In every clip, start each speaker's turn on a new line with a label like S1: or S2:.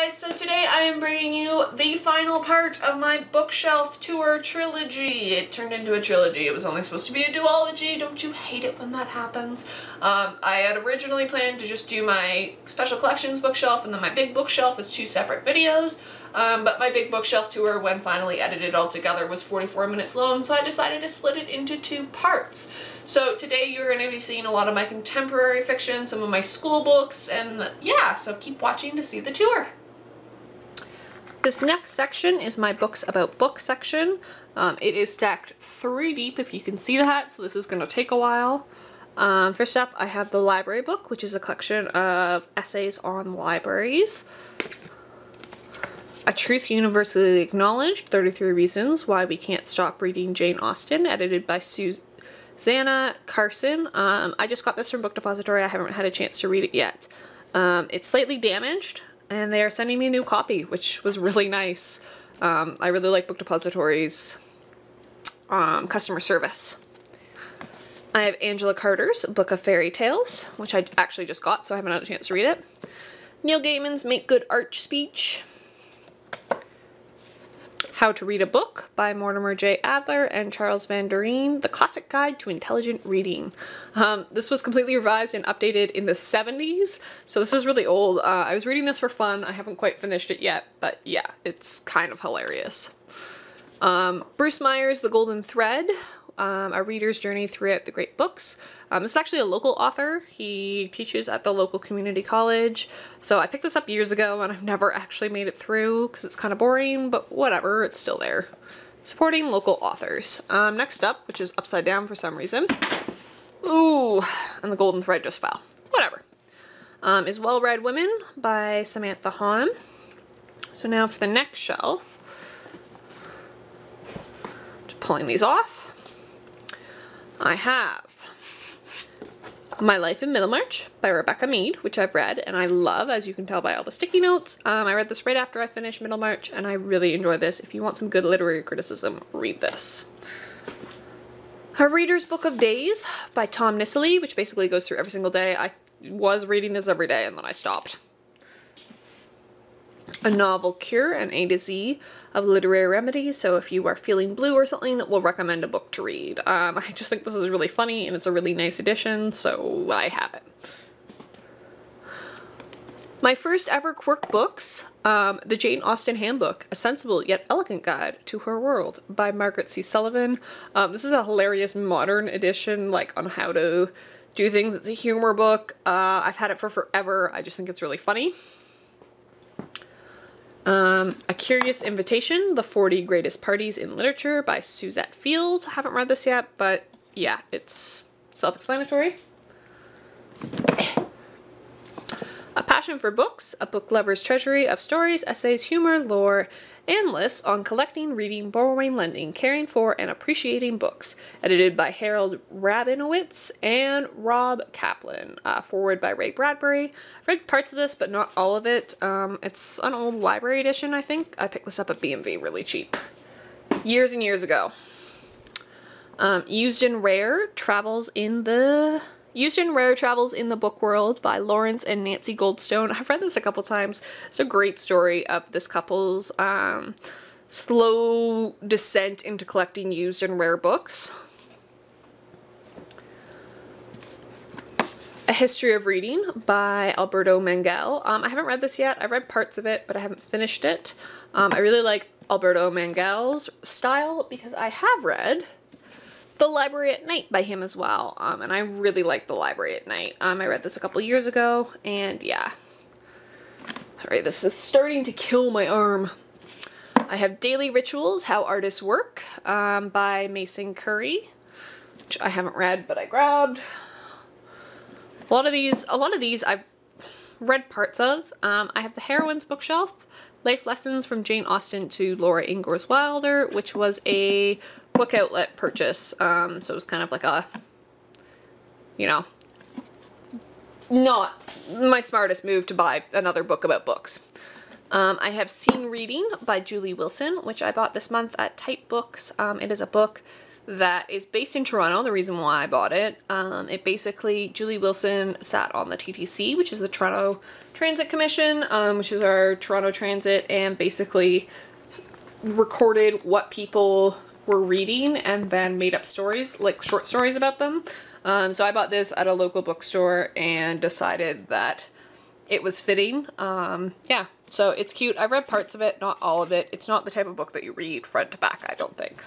S1: guys, so today I am bringing you the final part of my bookshelf tour trilogy. It turned into a trilogy. It was only supposed to be a duology. Don't you hate it when that happens? I had originally planned to just do my special collections bookshelf and then my big bookshelf as two separate videos. But my big bookshelf tour, when finally edited all together, was 44 minutes long, so I decided to split it into two parts. So today you're going to be seeing a lot of my contemporary fiction, some of my school books, and yeah, so keep watching to see the tour. This next section is my books about books section. It is stacked 3 deep, if you can see that, so this is going to take a while. First up, I have the library book, which is a collection of essays on libraries. A Truth Universally Acknowledged, 33 Reasons Why We Can't Stop Reading Jane Austen, edited by Susanna Carson. I just got this from Book Depository. I haven't had a chance to read it yet. It's slightly damaged, and they are sending me a new copy, which was really nice. I really like Book Depository's customer service. I have Angela Carter's Book of Fairy Tales, which I actually just got, so I haven't had a chance to read it. Neil Gaiman's Make Good Art speech. How to Read a Book by Mortimer J. Adler and Charles Van Doreen, The Classic Guide to Intelligent Reading. This was completely revised and updated in the 70s, so this is really old. I was reading this for fun. I haven't quite finished it yet, but yeah, it's kind of hilarious. Bruce Meyer's The Golden Thread, A Reader's Journey Throughout the Great Books. This is actually a local author. He teaches at the local community college. So I picked this up years ago and I've never actually made it through because it's kind of boring, but whatever, it's still there. Supporting local authors. Next up, which is upside down for some reason. Ooh, and the golden thread just fell. Whatever. Is Well Read Women by Samantha Hahn. So now for the next shelf. Just pulling these off. I have My Life in Middlemarch by Rebecca Mead, which I've read and I love, as you can tell by all the sticky notes. I read this right after I finished Middlemarch and I really enjoy this. If you want some good literary criticism, read this. A Reader's Book of Days by Tom Nissley, which basically goes through every single day. I was reading this every day and then I stopped. A Novel Cure, an A to Z of literary remedies, so if you are feeling blue or something, we'll recommend a book to read. I just think this is really funny and it's a really nice edition, so I have it. My first ever Quirk books, The Jane Austen Handbook, A Sensible Yet Elegant Guide to Her World by Margaret C. Sullivan. This is a hilarious modern edition, like on how to do things. It's a humor book. I've had it for forever. I just think it's really funny. A Curious Invitation, The 40 Greatest Parties in Literature by Suzette Field. I haven't read this yet, but yeah, it's self-explanatory. A Passion for Books, A Book Lover's Treasury of Stories, Essays, Humor, Lore, and Lists on Collecting, Reading, Borrowing, Lending, Caring for, and Appreciating Books. Edited by Harold Rabinowitz and Rob Kaplan. Forward by Ray Bradbury. I've read parts of this, but not all of it. It's an old library edition, I think. I picked this up at B&V really cheap. Years and years ago. Used and Rare Travels in the Book World by Lawrence and Nancy Goldstone. I've read this a couple times. It's a great story of this couple's slow descent into collecting used and rare books. A History of Reading by Alberto Manguel. I haven't read this yet. I've read parts of it, but I haven't finished it. I really like Alberto Manguel's style because I have read The Library at Night by him as well, and I really like The Library at Night. I read this a couple years ago, and yeah. Sorry, this is starting to kill my arm. I have Daily Rituals, How Artists Work, by Mason Curry, which I haven't read, but I grabbed. A lot of these I've read parts of. I have The Heroines bookshelf, Life Lessons from Jane Austen to Laura Ingalls Wilder, which was a book outlet purchase, so it was kind of like a, you know, not my smartest move to buy another book about books. I have Seen Reading by Julie Wilson, which I bought this month at Type Books. It is a book that is based in Toronto, the reason why I bought it. It basically, Julie Wilson sat on the TTC, which is the Toronto Transit Commission, which is our Toronto Transit, and basically recorded what people were reading and then made up stories, like short stories about them. So I bought this at a local bookstore and decided that it was fitting. Yeah, so it's cute. I read parts of it, not all of it. It's not the type of book that you read front to back, I don't think.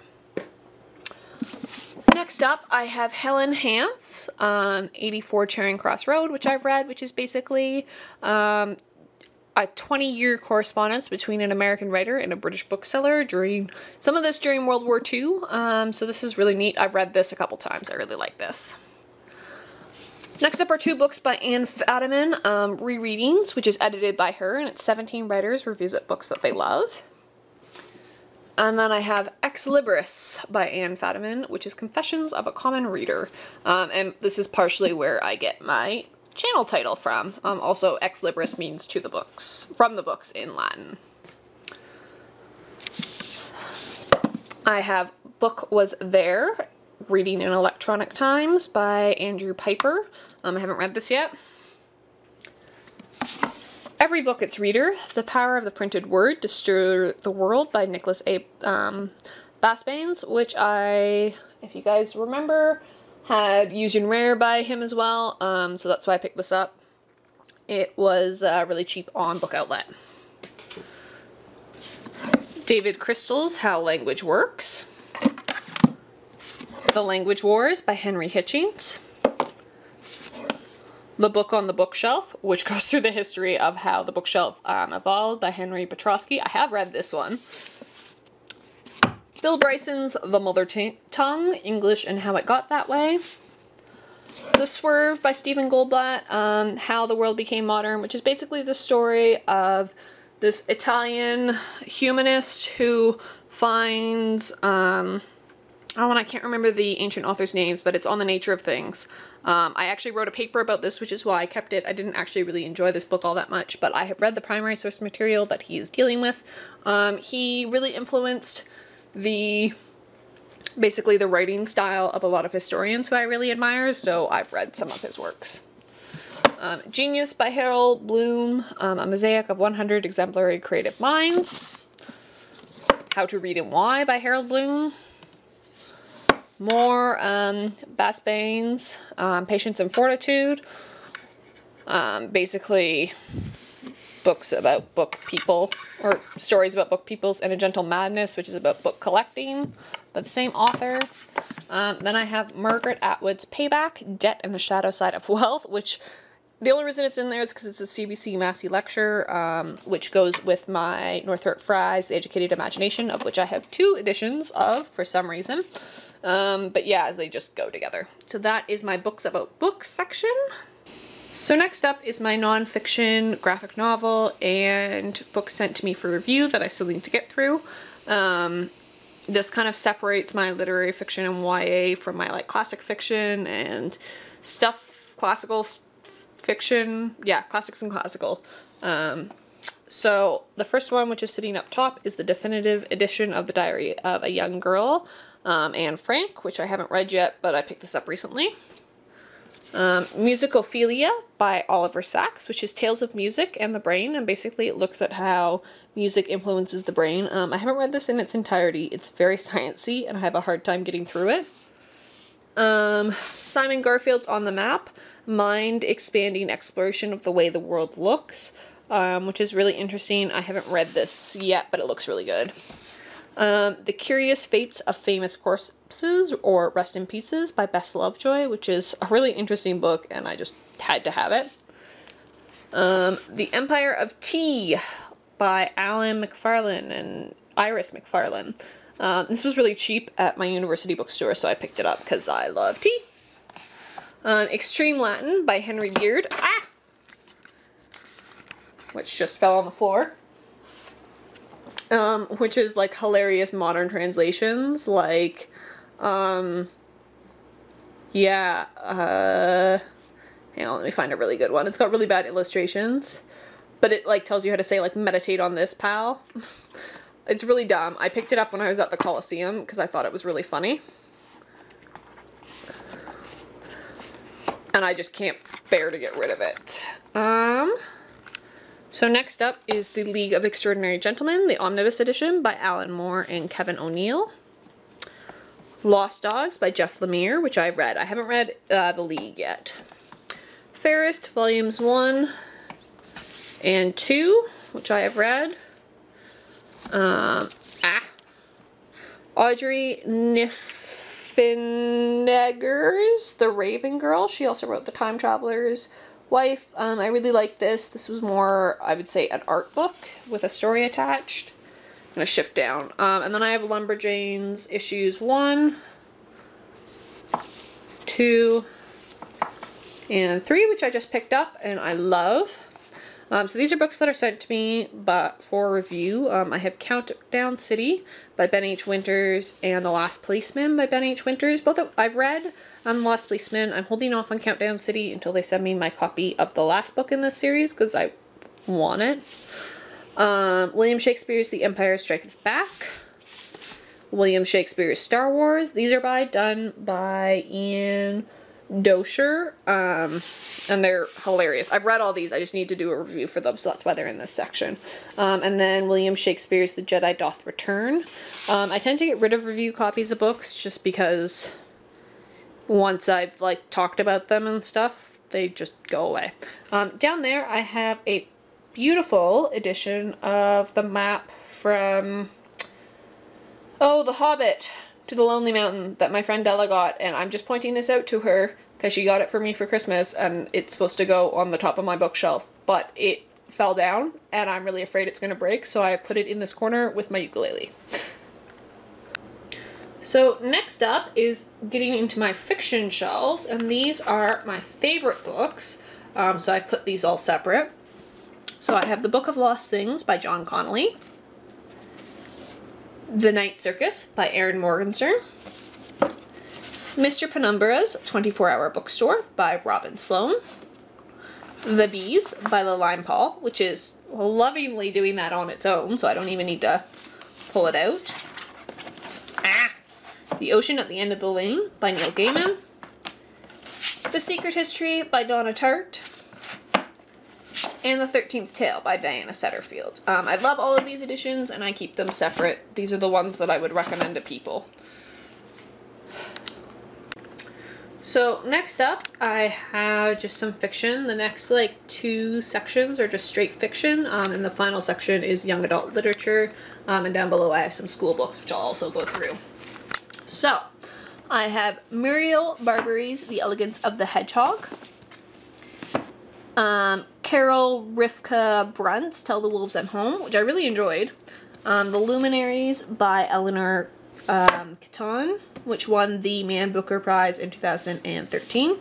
S1: Next up, I have Helen Hance, 84 Charing Cross Road, which I've read, which is basically a 20-year correspondence between an American writer and a British bookseller during, some of this during World War II. So this is really neat. I've read this a couple times. I really like this. Next up are two books by Anne Fadiman, Rereadings, which is edited by her, and it's 17 writers revisit books that they love. And then I have Exlibris by Anne Fadiman, which is Confessions of a Common Reader. And this is partially where I get my channel title from. Also, Exlibris means to the books, from the books in Latin. I have Book Was There, Reading in Electronic Times by Andrew Piper. I haven't read this yet. Every Book Its Reader, The Power of the Printed Word to Stir the World by Nicholas A. Basbanes, which I, if you guys remember, had Used and Rare by him as well, so that's why I picked this up. It was really cheap on Book Outlet. David Crystal's How Language Works. The Language Wars by Henry Hitchings. The Book on the Bookshelf, which goes through the history of how the bookshelf evolved by Henry Petrosky. I have read this one. Bill Bryson's The Mother Tongue, English and How It Got That Way. The Swerve by Stephen Goldblatt, How the World Became Modern, which is basically the story of this Italian humanist who finds, I can't remember the ancient author's names, but it's on the nature of things. I actually wrote a paper about this, which is why I kept it. I didn't actually really enjoy this book all that much, but I have read the primary source material that he is dealing with. He really influenced basically the writing style of a lot of historians who I really admire, so I've read some of his works. Genius by Harold Bloom, a mosaic of 100 exemplary creative minds. How to Read and Why by Harold Bloom. More Basbanes, Patience and Fortitude. Basically books about book people, or stories about book peoples, and A Gentle Madness, which is about book collecting, by the same author. Then I have Margaret Atwood's Payback, Debt and the Shadow Side of Wealth, which the only reason it's in there is because it's a CBC Massey lecture, which goes with my Northrop Frye's The Educated Imagination, of which I have 2 editions of for some reason. But yeah, they just go together. So that is my books about books section. So next up is my nonfiction graphic novel and books sent to me for review that I still need to get through. This kind of separates my literary fiction and YA from my like classic fiction and stuff, classical fiction. Yeah, classics and classical. So the first one, which is sitting up top, is the definitive edition of The Diary of a Young Girl, Anne Frank, which I haven't read yet, but I picked this up recently. Musicophilia by Oliver Sacks, which is tales of music and the brain, and basically it looks at how music influences the brain. I haven't read this in its entirety. It's very sciencey, and I have a hard time getting through it. Simon Garfield's On the Map, mind-expanding exploration of the way the world looks, which is really interesting. I haven't read this yet, but it looks really good. The Curious Fates of Famous Corpses, or Rest in Pieces, by Bess Lovejoy, which is a really interesting book, and I just had to have it. The Empire of Tea by Alan McFarlane and Iris McFarlane. This was really cheap at my university bookstore, so I picked it up because I love tea. Extreme Latin by Henry Beard, which just fell on the floor. Which is like hilarious modern translations, like, hang on, let me find a really good one. It's got really bad illustrations, but it like tells you how to say like meditate on this, pal. It's really dumb. I picked it up when I was at the Coliseum because I thought it was really funny. and I just can't bear to get rid of it. So next up is The League of Extraordinary Gentlemen, the Omnibus Edition by Alan Moore and Kevin O'Neill. Lost Dogs by Jeff Lemire, which I've read. I haven't read The League yet. Fairest, Volumes 1 and 2, which I have read. Audrey Niffenegger's The Raven Girl. She also wrote The Time Traveler's Wife. I really like this. This was more, I would say, an art book with a story attached. I'm going to shift down. And then I have Lumberjanes issues 1, 2, and 3, which I just picked up and I love. So these are books that are sent to me but for review. I have Countdown City by Ben H. Winters and The Last Policeman by Ben H. Winters. Both I've read The Last Policeman. I'm holding off on Countdown City until they send me my copy of the last book in this series because I want it. William Shakespeare's The Empire Strikes Back. William Shakespeare's Star Wars. These are done by Ian Dosher, and they're hilarious. I've read all these, I just need to do a review for them, so that's why they're in this section. And then William Shakespeare's The Jedi Doth Return. I tend to get rid of review copies of books just because once I've like talked about them and stuff, they just go away. Down there I have a beautiful edition of the map from The Hobbit to the Lonely Mountain that my friend Della got, and I'm just pointing this out to her because she got it for me for Christmas and it's supposed to go on the top of my bookshelf, but it fell down and I'm really afraid it's going to break, so I put it in this corner with my ukulele. So next up is getting into my fiction shelves, and these are my favorite books, so I've put these all separate. So I have The Book of Lost Things by John Connolly, The Night Circus by Erin Morgenstern, Mr. Penumbra's 24-Hour Bookstore by Robin Sloan, The Bees by Lillian Paul, which is lovingly doing that on its own, so I don't even need to pull it out. The Ocean at the End of the Lane by Neil Gaiman, The Secret History by Donna Tartt, and The 13th Tale by Diana Setterfield. I love all of these editions and I keep them separate. These are the ones that I would recommend to people. So next up I have just some fiction. The next like 2 sections are just straight fiction, and the final section is young adult literature, and down below I have some school books which I'll also go through. So I have Muriel Barbary's The Elegance of the Hedgehog, Carol Rivka Brunt's Tell the Wolves at Home, which I really enjoyed, The Luminaries by Eleanor Catton, which won the Man Booker Prize in 2013,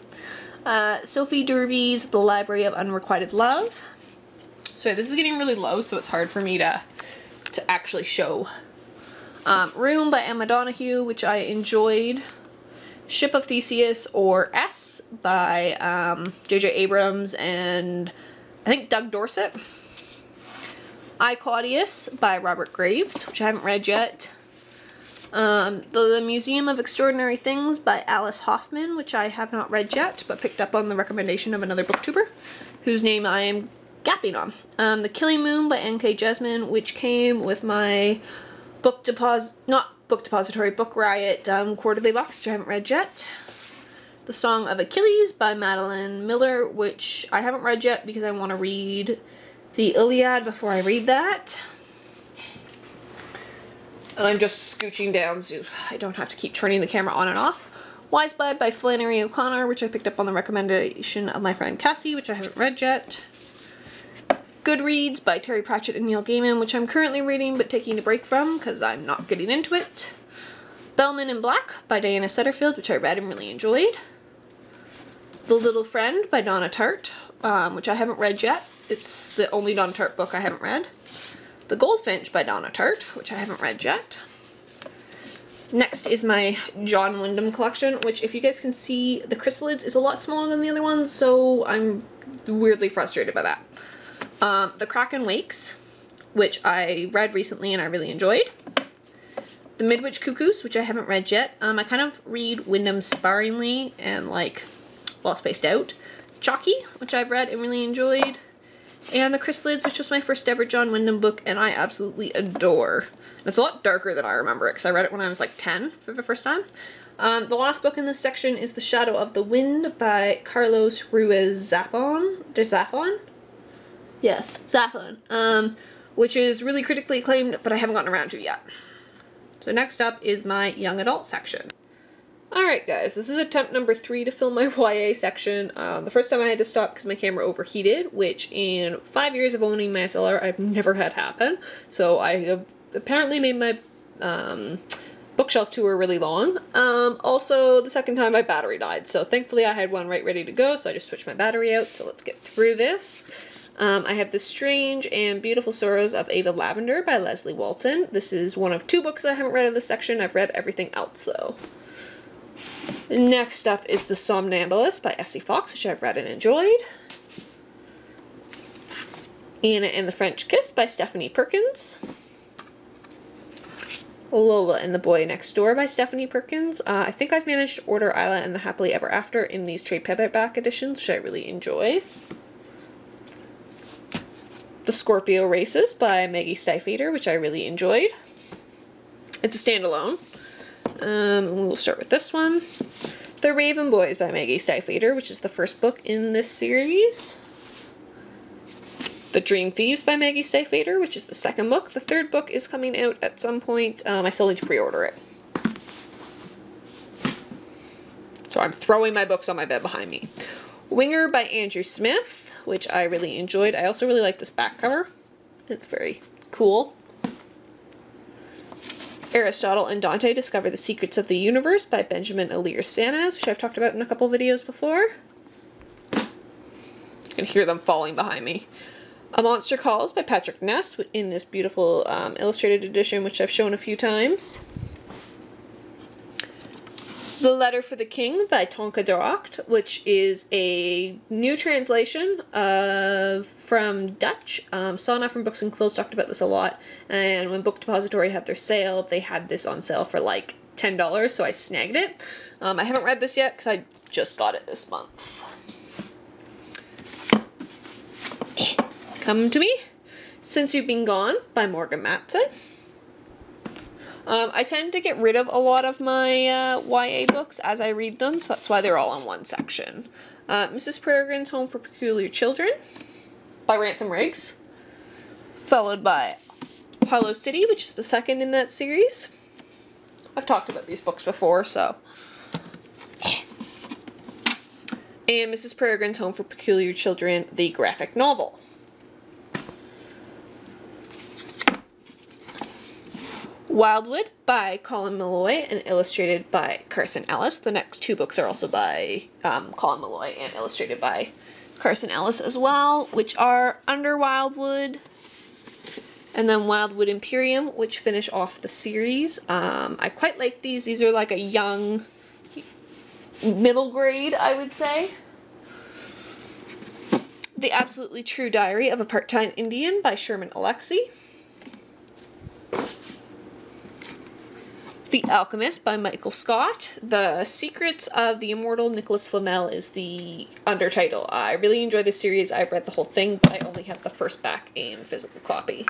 S1: Sophie Dervy's The Library of Unrequited Love. So this is getting really low, so it's hard for me to actually show. Room by Emma Donoghue, which I enjoyed. Ship of Theseus, or S, by J.J. Abrams and I think Doug Dorset. I, Claudius by Robert Graves, which I haven't read yet. The Museum of Extraordinary Things by Alice Hoffman, which I have not read yet, but picked up on the recommendation of another booktuber, whose name I am gapping on. The Killing Moon by N.K. Jesmond, which came with my book riot quarterly box, which I haven't read yet. The Song of Achilles by Madeline Miller, which I haven't read yet because I want to read the Iliad before I read that. And I'm just scooching down so I don't have to keep turning the camera on and off. Wise Bud by Flannery O'Connor, which I picked up on the recommendation of my friend Cassie, which I haven't read yet. Goodreads by Terry Pratchett and Neil Gaiman, which I'm currently reading but taking a break from because I'm not getting into it. Bellman in Black by Diana Setterfield, which I read and really enjoyed. The Little Friend by Donna Tartt, which I haven't read yet. It's the only Donna Tartt book I haven't read. The Goldfinch by Donna Tartt, which I haven't read yet. Next is my John Wyndham collection, which if you guys can see, the chrysalids is a lot smaller than the other ones, so I'm weirdly frustrated by that. The Kraken Wakes, which I read recently and I really enjoyed. The Midwich Cuckoos, which I haven't read yet. I kind of read Wyndham sparingly and like well spaced out. Chalky, which I've read and really enjoyed. And The Chrysalids, which was my first ever John Wyndham book, and I absolutely adore. And it's a lot darker than I remember it, because I read it when I was like 10 for the first time. The last book in this section is The Shadow of the Wind by Carlos Ruiz Zafón. Yes, Zafón. Which is really critically acclaimed, but I haven't gotten around to yet. So next up is my young adult section. Alright guys, this is attempt number 3 to film my YA section. The first time I had to stop because my camera overheated, which in 5 years of owning my SLR I've never had happen. So I have apparently made my bookshelf tour really long. Also, the second time my battery died, so thankfully I had one right ready to go, so I just switched my battery out, so let's get through this. I have The Strange and Beautiful Sorrows of Ava Lavender by Leslie Walton. This is one of 2 books that I haven't read in this section. I've read everything else though. Next up is The Somnambulist by Essie Fox, which I've read and enjoyed. Anna and the French Kiss by Stephanie Perkins. Lola and the Boy Next Door by Stephanie Perkins. I think I've managed to order Isla and the Happily Ever After in these trade paperback editions, which I really enjoy. The Scorpio Races by Maggie Stiefvater, which I really enjoyed. It's a standalone. We'll start with this one. The Raven Boys by Maggie Stiefvater, which is the first book in this series. The Dream Thieves by Maggie Stiefvater, which is the second book. The third book is coming out at some point. I still need to pre-order it. So I'm throwing my books on my bed behind me. Winger by Andrew Smith, which I really enjoyed. I also really like this back cover. It's very cool. Aristotle and Dante Discover the Secrets of the Universe by Benjamin Alir Sanaz, which I've talked about in a couple videos before. You can hear them falling behind me. A Monster Calls by Patrick Ness in this beautiful illustrated edition, which I've shown a few times. The Letter for the King by Tonka Daracht, which is a new translation from Dutch. Sana from Books and Quills talked about this a lot, and when Book Depository had their sale, they had this on sale for like $10, so I snagged it. I haven't read this yet because I just got it this month. Come to Me, Since You've Been Gone by Morgan Matson. I tend to get rid of a lot of my YA books as I read them, so that's why they're all in one section. Mrs. Peregrine's Home for Peculiar Children by Ransom Riggs, followed by Hollow City, which is the second in that series. I've talked about these books before, so. And Mrs. Peregrine's Home for Peculiar Children, the graphic novel. Wildwood by Colin Malloy and illustrated by Carson Ellis. The next 2 books are also by Colin Malloy and illustrated by Carson Ellis as well, which are Under Wildwood and then Wildwood Imperium, which finish off the series. I quite like these. These are like a young middle grade, I would say. The Absolutely True Diary of a Part-Time Indian by Sherman Alexie. The Alchemist by Michael Scott. The Secrets of the Immortal Nicholas Flamel is the undertitle. I really enjoy this series. I've read the whole thing, but I only have the first back in physical copy.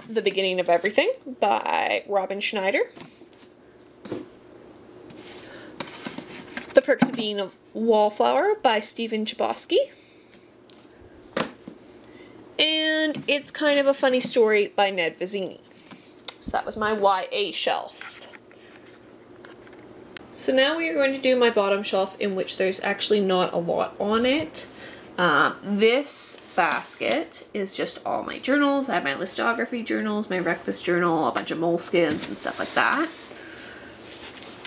S1: The Beginning of Everything by Robin Schneider. The Perks of Being a Wallflower by Stephen Chbosky. And It's Kind of a Funny Story by Ned Vizzini. So that was my YA shelf. So now we are going to do my bottom shelf, in which there's actually not a lot on it. This basket is just all my journals. I have my listography journals, my breakfast journal, a bunch of moleskins and stuff like that.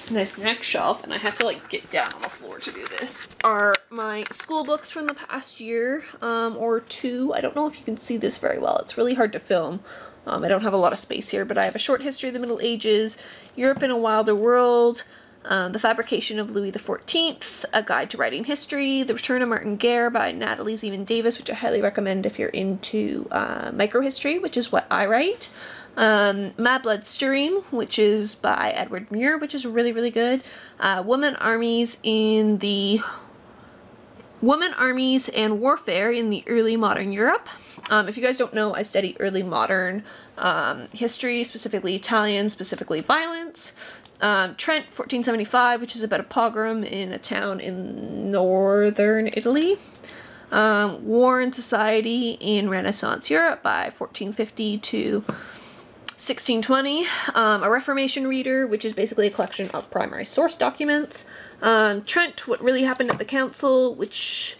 S1: This next shelf, and I have to like get down on the floor to do this, are my school books from the past year or 2. I don't know if you can see this very well. It's really hard to film. I don't have a lot of space here, but I have A Short History of the Middle Ages, Europe in a Wilder World, The Fabrication of Louis XIV, A Guide to Writing History, The Return of Martin Guerre by Natalie Zeman Davis, which I highly recommend if you're into microhistory, which is what I write. Mad Blood Stirring, which is by Edward Muir, which is really, really good. Women Armies and Warfare in the Early Modern Europe. If you guys don't know, I study early modern history, specifically Italian, specifically violence. Trent, 1475, which is about a pogrom in a town in northern Italy. War and Society in Renaissance Europe by 1450 to 1620. A Reformation Reader, which is basically a collection of primary source documents. Trent, What Really Happened at the Council, which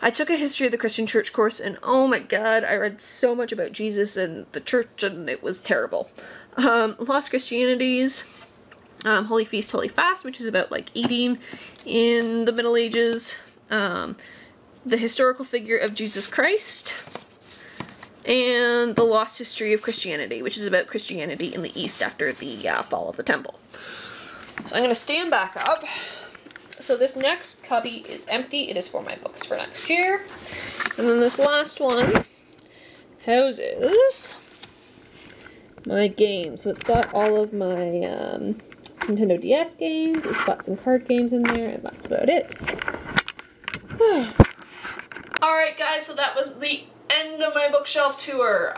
S1: I took a History of the Christian Church course, and oh my god, I read so much about Jesus and the church, and it was terrible. Lost Christianities. Holy Feast, Holy Fast, which is about like eating in the Middle Ages. The Historical Figure of Jesus Christ. And The Lost History of Christianity, which is about Christianity in the East after the fall of the temple. So I'm going to stand back up. So this next cubby is empty. It is for my books for next year. And then this last one houses my games. So it's got all of my Nintendo DS games. It's got some card games in there, and that's about it. Alright guys, so that was the end of my bookshelf tour.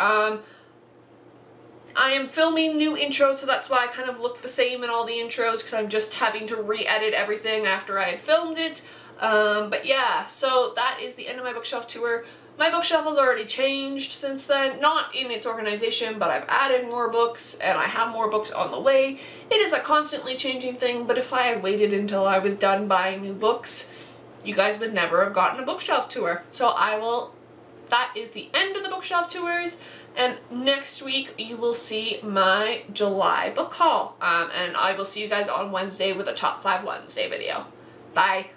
S1: I am filming new intros, so that's why I kind of look the same in all the intros, because I'm just having to re-edit everything after I had filmed it. But yeah, so that is the end of my bookshelf tour. My bookshelf has already changed since then, not in its organization, but I've added more books, and I have more books on the way. It is a constantly changing thing, but if I had waited until I was done buying new books, you guys would never have gotten a bookshelf tour. So that is the end of the bookshelf tours, and next week you will see my July book haul. And I will see you guys on Wednesday with a Top 5 Wednesday video. Bye.